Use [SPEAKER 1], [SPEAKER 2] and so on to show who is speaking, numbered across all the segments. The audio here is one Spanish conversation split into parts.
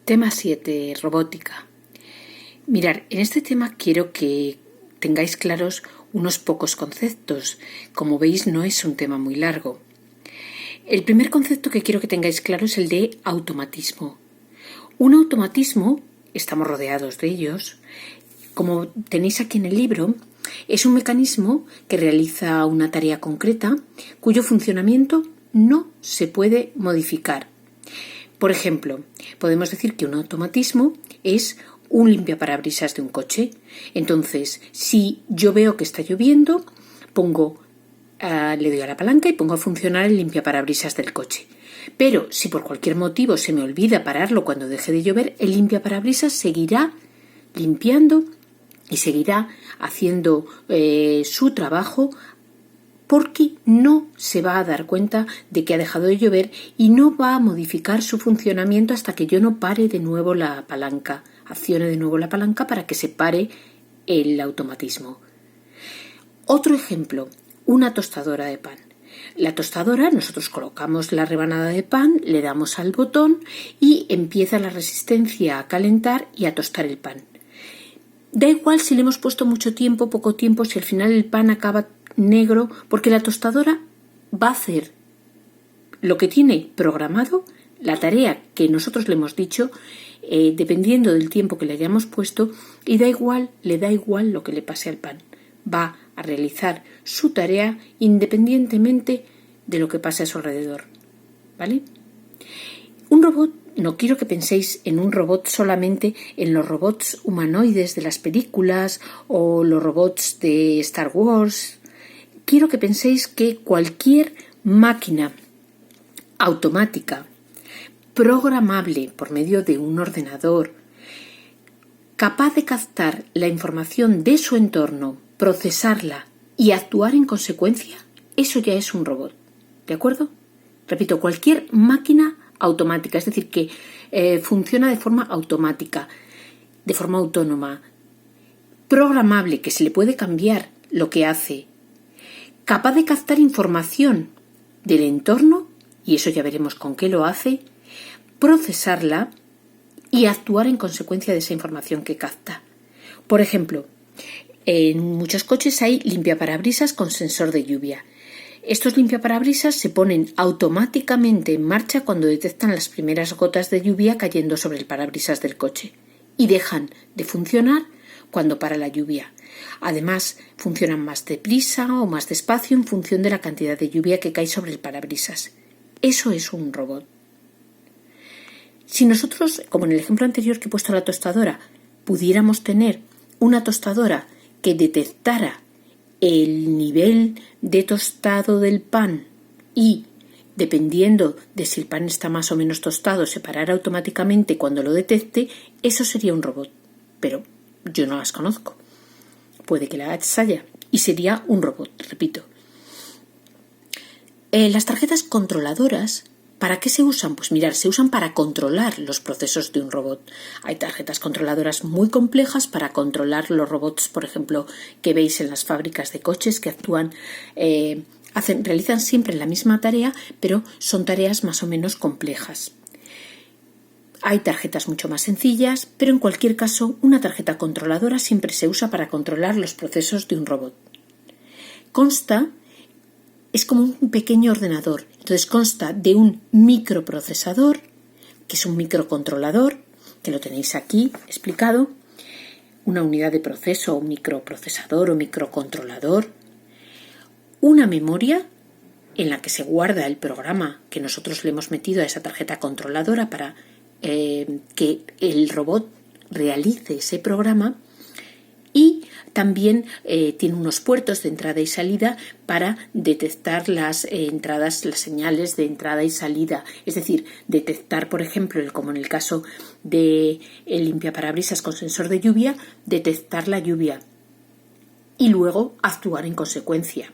[SPEAKER 1] Tema 7. Robótica. Mirar, en este tema quiero que tengáis claros unos pocos conceptos. Como veis, no es un tema muy largo. El primer concepto que quiero que tengáis claro es el de automatismo. Un automatismo, estamos rodeados de ellos, como tenéis aquí en el libro, es un mecanismo que realiza una tarea concreta cuyo funcionamiento no se puede modificar. Por ejemplo, podemos decir que un automatismo es un limpiaparabrisas de un coche. Entonces, si yo veo que está lloviendo, le doy a la palanca y pongo a funcionar el limpiaparabrisas del coche. Pero si por cualquier motivo se me olvida pararlo cuando deje de llover, el limpiaparabrisas seguirá limpiando y seguirá haciendo su trabajo, porque no se va a dar cuenta de que ha dejado de llover y no va a modificar su funcionamiento hasta que yo no pare de nuevo la palanca, accione de nuevo la palanca para que se pare el automatismo. Otro ejemplo, una tostadora de pan. La tostadora, nosotros colocamos la rebanada de pan, le damos al botón y empieza la resistencia a calentar y a tostar el pan. Da igual si le hemos puesto mucho tiempo, poco tiempo, si al final el pan acaba negro, porque la tostadora va a hacer lo que tiene programado, la tarea que nosotros le hemos dicho, dependiendo del tiempo que le hayamos puesto, y le da igual lo que le pase al pan. Va a realizar su tarea independientemente de lo que pase a su alrededor. ¿Vale? Un robot, no quiero que penséis en un robot solamente en los robots humanoides de las películas o los robots de Star Wars. Quiero que penséis que cualquier máquina automática, programable por medio de un ordenador, capaz de captar la información de su entorno, procesarla y actuar en consecuencia, eso ya es un robot. ¿De acuerdo? Repito, cualquier máquina automática, es decir, que funciona de forma automática, de forma autónoma, programable, que se le puede cambiar lo que hace, capaz de captar información del entorno, y eso ya veremos con qué lo hace, procesarla y actuar en consecuencia de esa información que capta. Por ejemplo, en muchos coches hay limpiaparabrisas con sensor de lluvia. Estos limpiaparabrisas se ponen automáticamente en marcha cuando detectan las primeras gotas de lluvia cayendo sobre el parabrisas del coche y dejan de funcionar cuando para la lluvia. Además, funcionan más deprisa o más despacio en función de la cantidad de lluvia que cae sobre el parabrisas. Eso es un robot. Si nosotros, como en el ejemplo anterior que he puesto la tostadora, pudiéramos tener una tostadora que detectara el nivel de tostado del pan y, dependiendo de si el pan está más o menos tostado, se parara automáticamente cuando lo detecte, eso sería un robot. Pero yo no las conozco. Puede que las haya y sería un robot, repito. Las tarjetas controladoras, ¿para qué se usan? Pues mirar, se usan para controlar los procesos de un robot. Hay tarjetas controladoras muy complejas para controlar los robots, por ejemplo, que veis en las fábricas de coches que actúan, realizan siempre la misma tarea, pero son tareas más o menos complejas. Hay tarjetas mucho más sencillas, pero en cualquier caso, una tarjeta controladora siempre se usa para controlar los procesos de un robot. Es como un pequeño ordenador. Entonces consta de un microprocesador, que es un microcontrolador, que lo tenéis aquí explicado, una unidad de proceso, un microprocesador o microcontrolador, una memoria en la que se guarda el programa que nosotros le hemos metido a esa tarjeta controladora para que el robot realice ese programa, y también tiene unos puertos de entrada y salida para detectar las entradas, las señales de entrada y salida. Es decir, detectar, por ejemplo, como en el caso de el limpiaparabrisas con sensor de lluvia, detectar la lluvia y luego actuar en consecuencia.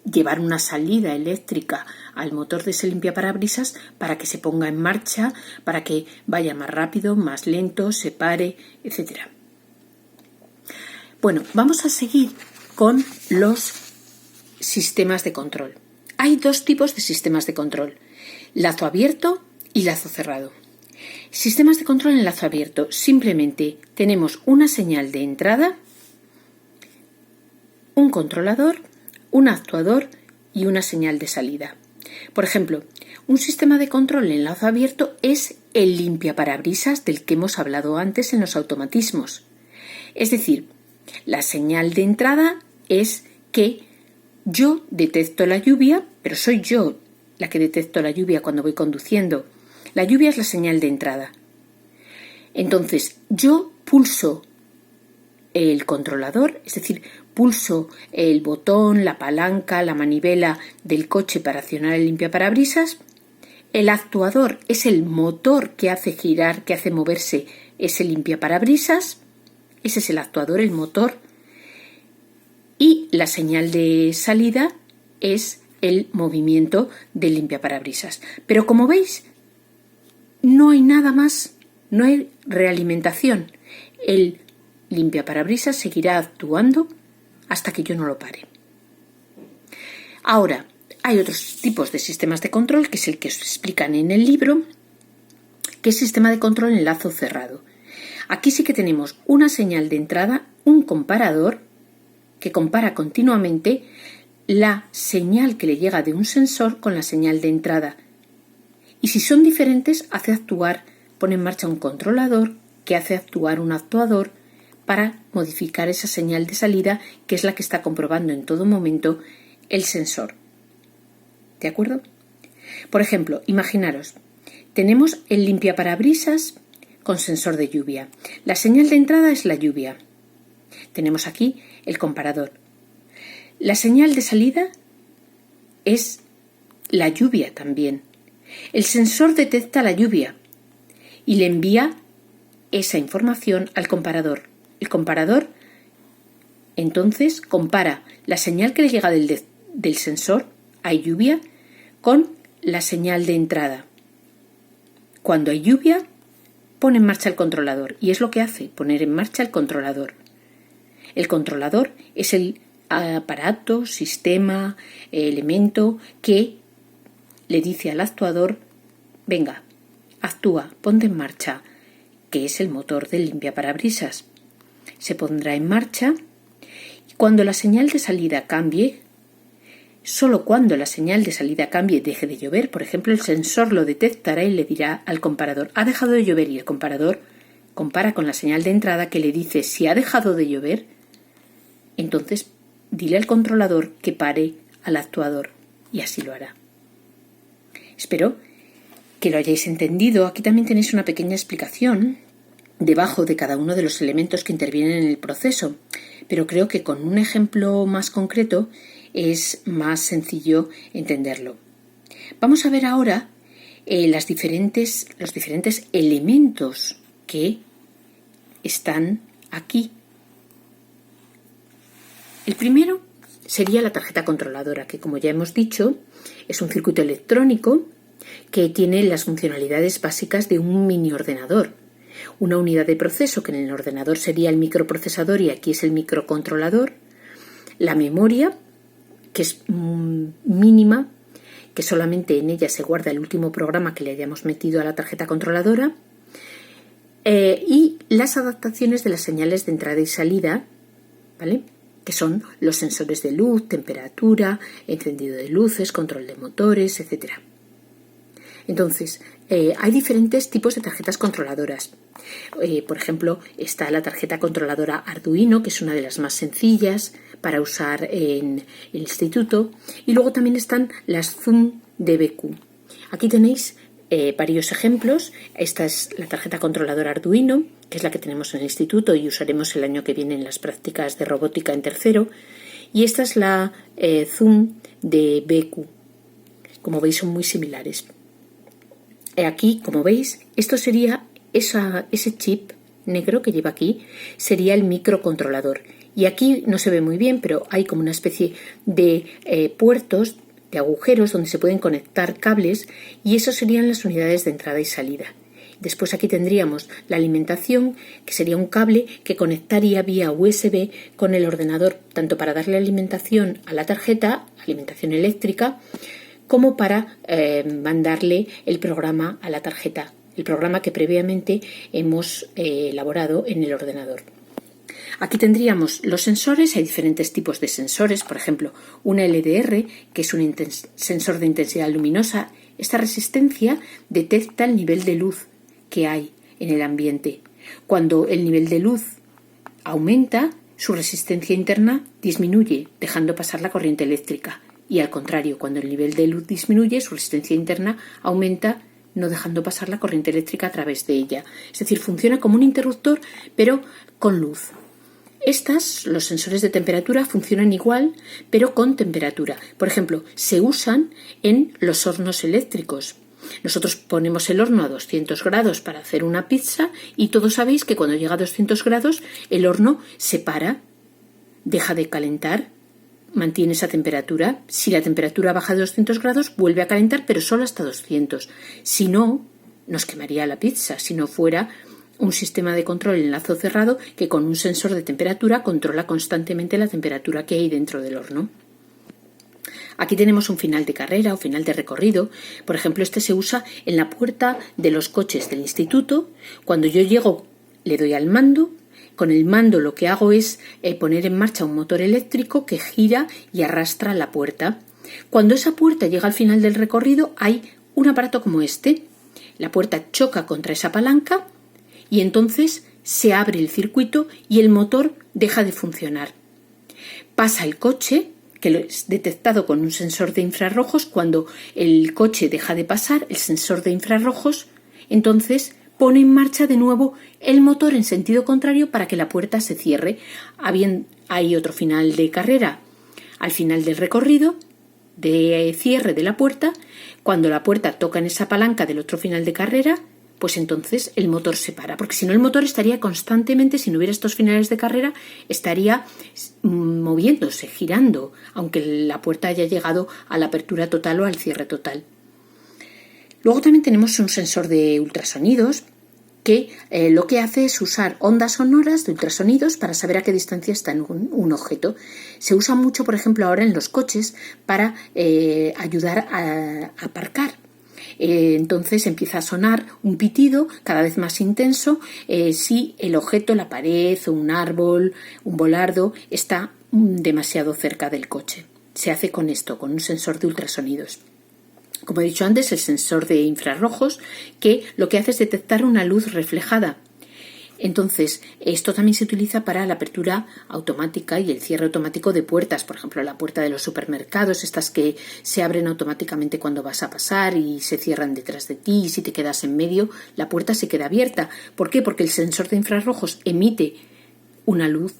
[SPEAKER 1] Llevar una salida eléctrica al motor de ese limpiaparabrisas para que se ponga en marcha, para que vaya más rápido, más lento, se pare, etc. Bueno, vamos a seguir con los sistemas de control. Hay dos tipos de sistemas de control: lazo abierto y lazo cerrado. Sistemas de control en enlace abierto. Simplemente tenemos una señal de entrada, un controlador, un actuador y una señal de salida. Por ejemplo, un sistema de control en enlace abierto es el limpiaparabrisas del que hemos hablado antes en los automatismos. Es decir, la señal de entrada es que yo detecto la lluvia, pero soy yo la que detecto la lluvia cuando voy conduciendo. La lluvia es la señal de entrada. Entonces, yo pulso el controlador, es decir, pulso el botón, la palanca, la manivela del coche para accionar el limpiaparabrisas. El actuador es el motor que hace girar, que hace moverse ese limpiaparabrisas. Ese es el actuador, el motor. Y la señal de salida es el movimiento del limpiaparabrisas. Pero como veis, no hay nada más, no hay realimentación. El limpiaparabrisas seguirá actuando hasta que yo no lo pare. Ahora, hay otros tipos de sistemas de control, que es el que os explican en el libro, que es sistema de control en lazo cerrado. Aquí sí que tenemos una señal de entrada, un comparador, que compara continuamente la señal que le llega de un sensor con la señal de entrada. Y si son diferentes, pone en marcha un controlador que hace actuar un actuador para modificar esa señal de salida, que es la que está comprobando en todo momento el sensor. ¿De acuerdo? Por ejemplo, imaginaros, tenemos el limpiaparabrisas con sensor de lluvia. La señal de entrada es la lluvia. Tenemos aquí el comparador. La señal de salida es la lluvia también. El sensor detecta la lluvia y le envía esa información al comparador. El comparador entonces compara la señal que le llega del sensor, hay lluvia, con la señal de entrada. Cuando hay lluvia, pone en marcha el controlador, y es lo que hace, poner en marcha el controlador. El controlador es el aparato, sistema, elemento que le dice al actuador: venga, actúa, ponte en marcha, que es el motor del limpiaparabrisas. Se pondrá en marcha y cuando la señal de salida cambie, solo cuando la señal de salida cambie, deje de llover, por ejemplo, el sensor lo detectará y le dirá al comparador: ha dejado de llover, y el comparador compara con la señal de entrada que le dice: si ha dejado de llover, entonces dile al controlador que pare al actuador, y así lo hará. Espero que lo hayáis entendido. Aquí también tenéis una pequeña explicación debajo de cada uno de los elementos que intervienen en el proceso, pero creo que con un ejemplo más concreto es más sencillo entenderlo. Vamos a ver ahora los diferentes elementos que están aquí. El primero sería la tarjeta controladora, que, como ya hemos dicho, es un circuito electrónico que tiene las funcionalidades básicas de un mini ordenador. Una unidad de proceso, que en el ordenador sería el microprocesador y aquí es el microcontrolador. La memoria, que es mínima, que solamente en ella se guarda el último programa que le hayamos metido a la tarjeta controladora. Y las adaptaciones de las señales de entrada y salida, ¿vale?, que son los sensores de luz, temperatura, encendido de luces, control de motores, etc. Entonces, hay diferentes tipos de tarjetas controladoras. Por ejemplo, está la tarjeta controladora Arduino, que es una de las más sencillas para usar en el instituto. Y luego también están las Zoom DBQ. Aquí tenéis varios ejemplos. Esta es la tarjeta controladora Arduino, que es la que tenemos en el instituto y usaremos el año que viene en las prácticas de robótica en tercero. Y esta es la Zoom DBQ. Como veis, son muy similares. Aquí, como veis, esto sería ese chip negro que lleva aquí, sería el microcontrolador. Y aquí no se ve muy bien, pero hay como una especie de puertos, de agujeros donde se pueden conectar cables, y eso serían las unidades de entrada y salida. Después aquí tendríamos la alimentación, que sería un cable que conectaría vía USB con el ordenador, tanto para darle alimentación a la tarjeta, alimentación eléctrica, como para mandarle el programa a la tarjeta, el programa que previamente hemos elaborado en el ordenador. Aquí tendríamos los sensores. Hay diferentes tipos de sensores, por ejemplo, una LDR, que es un sensor de intensidad luminosa. Esta resistencia detecta el nivel de luz que hay en el ambiente. Cuando el nivel de luz aumenta, su resistencia interna disminuye, dejando pasar la corriente eléctrica. Y al contrario, cuando el nivel de luz disminuye, su resistencia interna aumenta, no dejando pasar la corriente eléctrica a través de ella. Es decir, funciona como un interruptor, pero con luz. Los sensores de temperatura, funcionan igual, pero con temperatura. Por ejemplo, se usan en los hornos eléctricos. Nosotros ponemos el horno a 200 grados para hacer una pizza y todos sabéis que cuando llega a 200 grados el horno se para, deja de calentar, mantiene esa temperatura. Si la temperatura baja de 200 grados, vuelve a calentar, pero solo hasta 200. Si no, nos quemaría la pizza, si no fuera un sistema de control en lazo cerrado que con un sensor de temperatura controla constantemente la temperatura que hay dentro del horno. Aquí tenemos un final de carrera o final de recorrido. Por ejemplo, este se usa en la puerta de los coches del instituto. Cuando yo llego, le doy al mando. Con el mando lo que hago es poner en marcha un motor eléctrico que gira y arrastra la puerta. Cuando esa puerta llega al final del recorrido, hay un aparato como este. La puerta choca contra esa palanca y entonces se abre el circuito y el motor deja de funcionar. Pasa el coche, que lo es detectado con un sensor de infrarrojos. Cuando el coche deja de pasar, el sensor de infrarrojos, entonces pone en marcha de nuevo el motor en sentido contrario para que la puerta se cierre. Hay otro final de carrera. Al final del recorrido de cierre de la puerta, cuando la puerta toca en esa palanca del otro final de carrera, pues entonces el motor se para, porque si no el motor estaría constantemente, si no hubiera estos finales de carrera, estaría moviéndose, girando, aunque la puerta haya llegado a la apertura total o al cierre total. Luego también tenemos un sensor de ultrasonidos que lo que hace es usar ondas sonoras de ultrasonidos para saber a qué distancia está un objeto. Se usa mucho, por ejemplo, ahora en los coches para ayudar a aparcar. Entonces empieza a sonar un pitido cada vez más intenso si el objeto, la pared, un árbol, un volardo, está demasiado cerca del coche. Se hace con esto, con un sensor de ultrasonidos. Como he dicho antes, el sensor de infrarrojos, que lo que hace es detectar una luz reflejada. Entonces, esto también se utiliza para la apertura automática y el cierre automático de puertas. Por ejemplo, la puerta de los supermercados, estas que se abren automáticamente cuando vas a pasar y se cierran detrás de ti, y si te quedas en medio, la puerta se queda abierta. ¿Por qué? Porque el sensor de infrarrojos emite una luz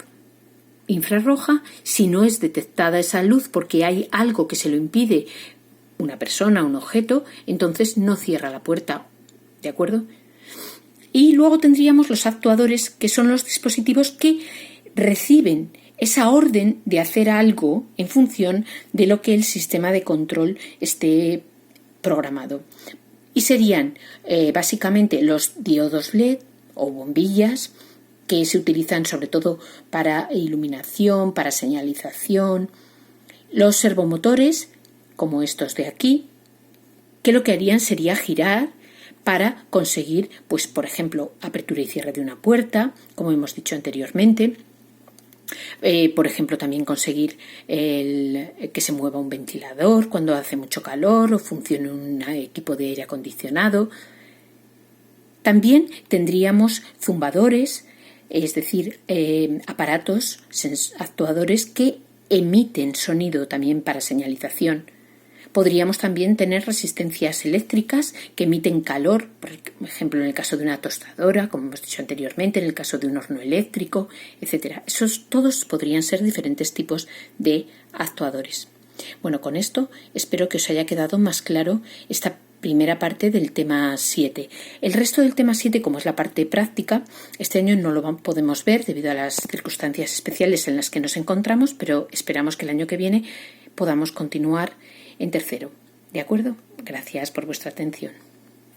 [SPEAKER 1] infrarroja. Si no es detectada esa luz porque hay algo que se lo impide, una persona, un objeto, entonces no cierra la puerta. ¿De acuerdo? Y luego tendríamos los actuadores, que son los dispositivos que reciben esa orden de hacer algo en función de lo que el sistema de control esté programado. Y serían básicamente los diodos LED o bombillas, que se utilizan sobre todo para iluminación, para señalización, los servomotores, como estos de aquí, que lo que harían sería girar para conseguir, pues por ejemplo, apertura y cierre de una puerta, como hemos dicho anteriormente. Por ejemplo, también conseguir que se mueva un ventilador cuando hace mucho calor o funcione un equipo de aire acondicionado. También tendríamos zumbadores, es decir, aparatos, actuadores que emiten sonido también para señalización. Podríamos también tener resistencias eléctricas que emiten calor, por ejemplo, en el caso de una tostadora, como hemos dicho anteriormente, en el caso de un horno eléctrico, etc. Esos todos podrían ser diferentes tipos de actuadores. Bueno, con esto espero que os haya quedado más claro esta primera parte del tema 7. El resto del tema 7, como es la parte práctica, este año no lo podemos ver debido a las circunstancias especiales en las que nos encontramos, pero esperamos que el año que viene podamos continuar en tercero. ¿De acuerdo? Gracias por vuestra atención.